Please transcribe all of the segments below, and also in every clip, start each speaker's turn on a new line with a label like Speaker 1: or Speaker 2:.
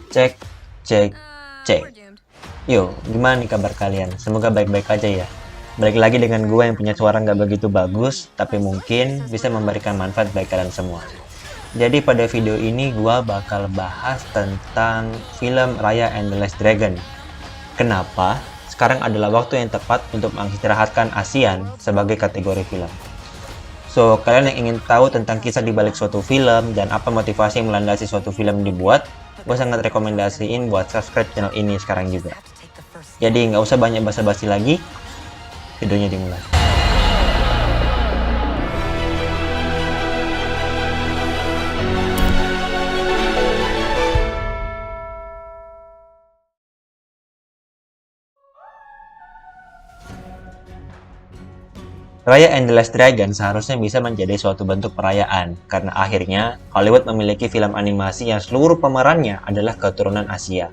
Speaker 1: Cek, cek, cek. Yo, gimana nih kabar kalian? Semoga baik-baik aja ya. Balik lagi dengan gue yang punya suara nggak begitu bagus, tapi mungkin bisa memberikan manfaat bagi kalian semua. Jadi pada video ini gue bakal bahas tentang film Raya and the Last Dragon. Kenapa? Sekarang adalah waktu yang tepat untuk mengistirahatkan ASEAN sebagai kategori film. So, kalian yang ingin tahu tentang kisah di balik suatu film dan apa motivasi yang melandasi suatu film dibuat, gue sangat rekomendasiin buat subscribe channel ini sekarang juga. Jadi nggak usah banyak basa-basi lagi, videonya dimulai. Raya and the Last Dragon seharusnya bisa menjadi suatu bentuk perayaan, karena akhirnya Hollywood memiliki film animasi yang seluruh pemerannya adalah keturunan Asia.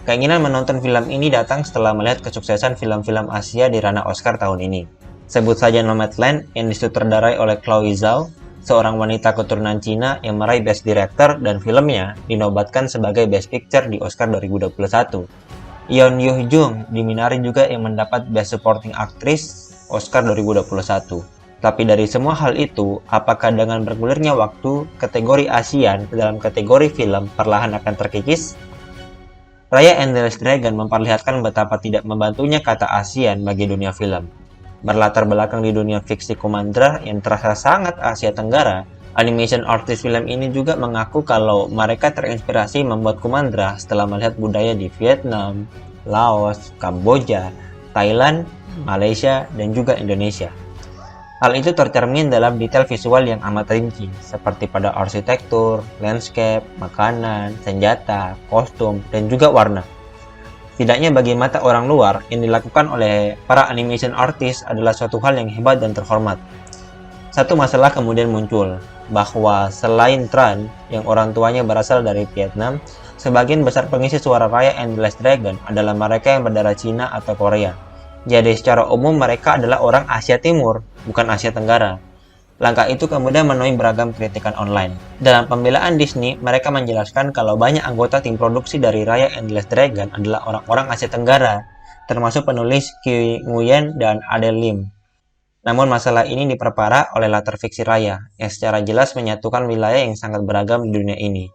Speaker 1: Keinginan menonton film ini datang setelah melihat kesuksesan film-film Asia di ranah Oscar tahun ini. Sebut saja Nomadland yang disutradarai oleh Chloe Zhao, seorang wanita keturunan Cina yang meraih Best Director dan filmnya dinobatkan sebagai Best Picture di Oscar 2021. Yeon Yuh-jung diminari juga yang mendapat Best Supporting Actress Oscar 2021. Tapi dari semua hal itu, apakah dengan bergulirnya waktu, kategori ASEAN dalam kategori film perlahan akan terkikis? Raya and the Last Dragon memperlihatkan betapa tidak membantunya kata ASEAN bagi dunia film. Berlatar belakang di dunia fiksi Kumandra yang terasa sangat Asia Tenggara, animation artist film ini juga mengaku kalau mereka terinspirasi membuat Kumandra setelah melihat budaya di Vietnam, Laos, Kamboja, Thailand, Malaysia, dan juga Indonesia. Hal itu tercermin dalam detail visual yang amat rinci, seperti pada arsitektur, landscape, makanan, senjata, kostum, dan juga warna. Setidaknya bagi mata orang luar, yang dilakukan oleh para animation artist adalah suatu hal yang hebat dan terhormat. Satu masalah kemudian muncul, bahwa selain Tran, yang orang tuanya berasal dari Vietnam, sebagian besar pengisi suara Raya and the Last Dragon adalah mereka yang berdarah Cina atau Korea. Jadi secara umum mereka adalah orang Asia Timur, bukan Asia Tenggara. Langkah itu kemudian menuai beragam kritikan online. Dalam pembelaan Disney, mereka menjelaskan kalau banyak anggota tim produksi dari Raya and the Last Dragon adalah orang-orang Asia Tenggara, termasuk penulis Qui Nguyen dan Adele Lim. Namun masalah ini diperparah oleh latar fiksi Raya, yang secara jelas menyatukan wilayah yang sangat beragam di dunia ini.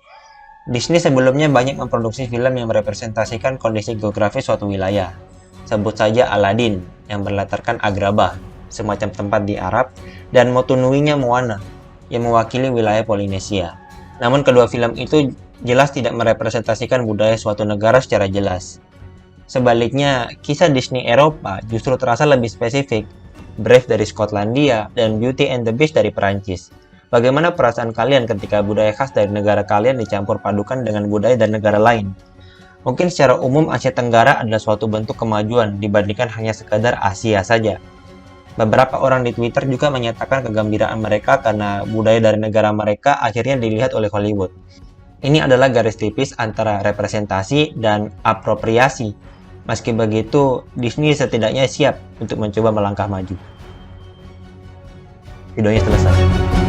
Speaker 1: Disney sebelumnya banyak memproduksi film yang merepresentasikan kondisi geografis suatu wilayah. Sebut saja Aladdin yang berlatarkan Agrabah, semacam tempat di Arab, dan Motunui-nya Moana yang mewakili wilayah Polinesia. Namun kedua film itu jelas tidak merepresentasikan budaya suatu negara secara jelas. Sebaliknya, kisah Disney Eropa justru terasa lebih spesifik, Brave dari Skotlandia dan Beauty and the Beast dari Perancis. Bagaimana perasaan kalian ketika budaya khas dari negara kalian dicampur padukan dengan budaya dari negara lain? Mungkin secara umum Asia Tenggara adalah suatu bentuk kemajuan dibandingkan hanya sekadar Asia saja. Beberapa orang di Twitter juga menyatakan kegembiraan mereka karena budaya dari negara mereka akhirnya dilihat oleh Hollywood. Ini adalah garis tipis antara representasi dan apropriasi. Meski begitu, Disney setidaknya siap untuk mencoba melangkah maju. Videonya selesai.